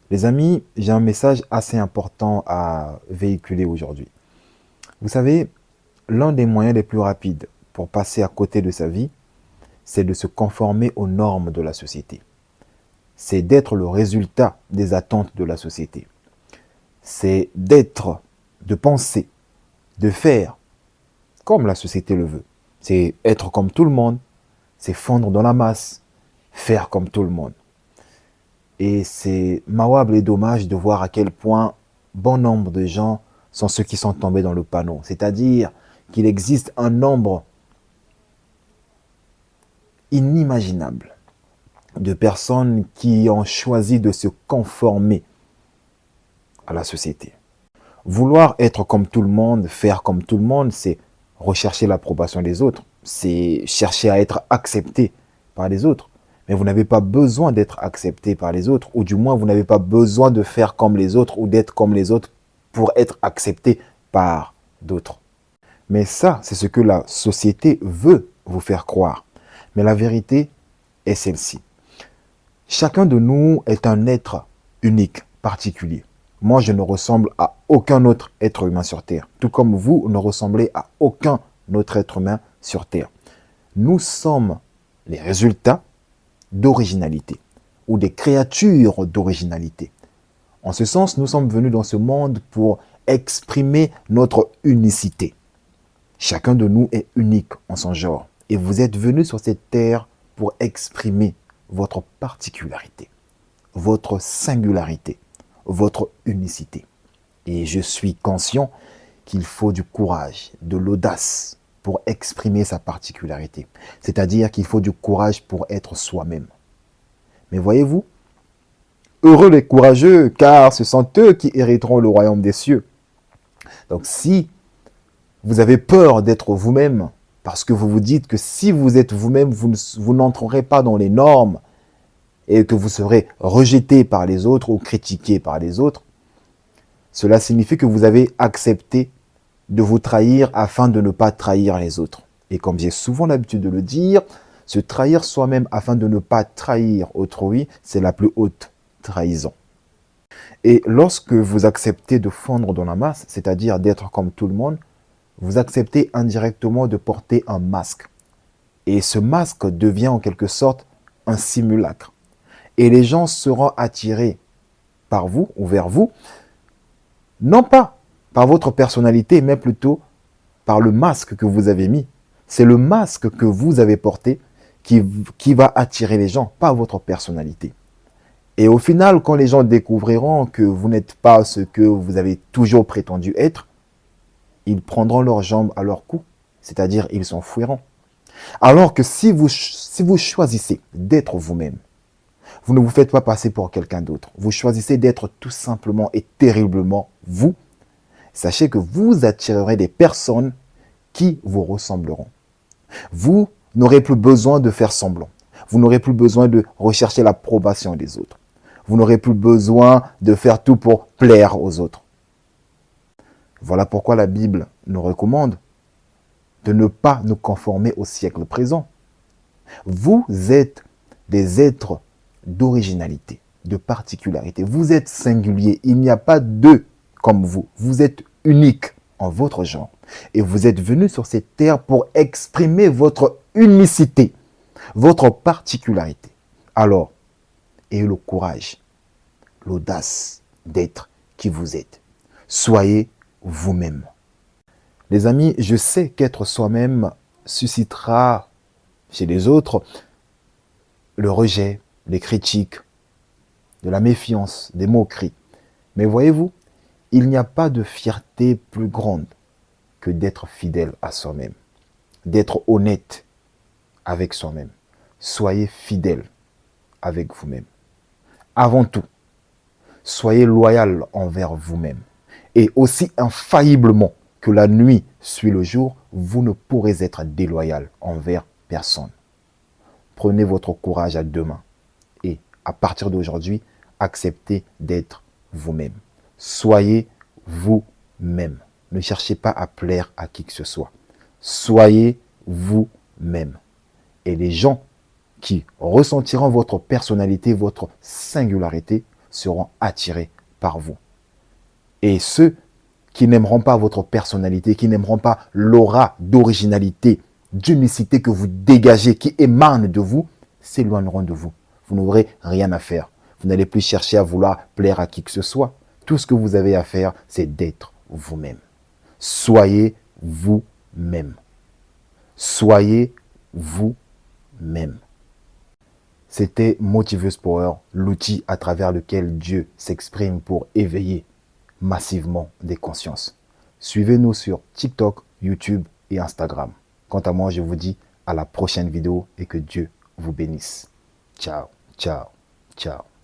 Les amis, j'ai un message assez important à véhiculer aujourd'hui. Vous savez, l'un des moyens les plus rapides pour passer à côté de sa vie, c'est de se conformer aux normes de la société. C'est d'être le résultat des attentes de la société. C'est d'être, de penser, de faire comme la société le veut. C'est être comme tout le monde, c'est fondre dans la masse, faire comme tout le monde. Et c'est marrable et dommage de voir à quel point bon nombre de gens sont ceux qui sont tombés dans le panneau. C'est-à-dire qu'il existe un nombre inimaginable de personnes qui ont choisi de se conformer à la société. Vouloir être comme tout le monde, faire comme tout le monde, c'est rechercher l'approbation des autres. C'est chercher à être accepté par les autres. Mais vous n'avez pas besoin d'être accepté par les autres, ou du moins vous n'avez pas besoin de faire comme les autres ou d'être comme les autres pour être accepté par d'autres. Mais ça, c'est ce que la société veut vous faire croire. Mais la vérité est celle-ci. Chacun de nous est un être unique, particulier. Moi, je ne ressemble à aucun autre être humain sur Terre, tout comme vous ne ressemblez à aucun autre être humain sur Terre. Nous sommes les résultats d'originalité ou des créatures d'originalité. En ce sens, nous sommes venus dans ce monde pour exprimer notre unicité. Chacun de nous est unique en son genre et vous êtes venus sur cette terre pour exprimer votre particularité, votre singularité, votre unicité. Et je suis conscient qu'il faut du courage, de l'audace pour exprimer sa particularité. C'est-à-dire qu'il faut du courage pour être soi-même. Mais voyez-vous, heureux les courageux, car ce sont eux qui hériteront le royaume des cieux. Donc si vous avez peur d'être vous-même, parce que vous vous dites que si vous êtes vous-même, vous n'entrerez pas dans les normes et que vous serez rejeté par les autres ou critiqué par les autres, cela signifie que vous avez accepté de vous trahir afin de ne pas trahir les autres. Et comme j'ai souvent l'habitude de le dire, se trahir soi-même afin de ne pas trahir autrui, c'est la plus haute trahison. Et lorsque vous acceptez de fondre dans la masse, c'est-à-dire d'être comme tout le monde, vous acceptez indirectement de porter un masque. Et ce masque devient en quelque sorte un simulacre. Et les gens seront attirés par vous ou vers vous, non pas par votre personnalité, mais plutôt par le masque que vous avez mis. C'est le masque que vous avez porté qui va attirer les gens, pas votre personnalité. Et au final, quand les gens découvriront que vous n'êtes pas ce que vous avez toujours prétendu être, ils prendront leurs jambes à leur cou, c'est-à-dire ils s'enfuiront. Alors que si vous choisissez d'être vous-même, vous ne vous faites pas passer pour quelqu'un d'autre. Vous choisissez d'être tout simplement et terriblement vous. Sachez que vous attirerez des personnes qui vous ressembleront. Vous n'aurez plus besoin de faire semblant. Vous n'aurez plus besoin de rechercher l'approbation des autres. Vous n'aurez plus besoin de faire tout pour plaire aux autres. Voilà pourquoi la Bible nous recommande de ne pas nous conformer au siècle présent. Vous êtes des êtres d'originalité, de particularité. Vous êtes singulier. Il n'y a pas deux comme vous. Vous êtes unique en votre genre. Et vous êtes venu sur cette terre pour exprimer votre unicité, votre particularité. Alors, ayez le courage, l'audace d'être qui vous êtes. Soyez vous-même. Les amis, je sais qu'être soi-même suscitera chez les autres le rejet, les critiques, de la méfiance, des moqueries. Mais voyez-vous, il n'y a pas de fierté plus grande que d'être fidèle à soi-même, d'être honnête avec soi-même. Soyez fidèle avec vous-même. Avant tout, soyez loyal envers vous-même. Et aussi infailliblement que la nuit suit le jour, vous ne pourrez être déloyal envers personne. Prenez votre courage à deux mains et à partir d'aujourd'hui, acceptez d'être vous-même. Soyez vous-même. Ne cherchez pas à plaire à qui que ce soit. Soyez vous-même. Et les gens qui ressentiront votre personnalité, votre singularité, seront attirés par vous. Et ceux qui n'aimeront pas votre personnalité, qui n'aimeront pas l'aura d'originalité, d'unicité que vous dégagez, qui émane de vous, s'éloigneront de vous. Vous n'aurez rien à faire. Vous n'allez plus chercher à vouloir plaire à qui que ce soit. Tout ce que vous avez à faire, c'est d'être vous-même. Soyez vous-même. Soyez vous-même. C'était Motiveuse Power, l'outil à travers lequel Dieu s'exprime pour éveiller massivement des consciences. Suivez-nous sur TikTok, YouTube et Instagram. Quant à moi, je vous dis à la prochaine vidéo et que Dieu vous bénisse. Ciao, ciao, ciao.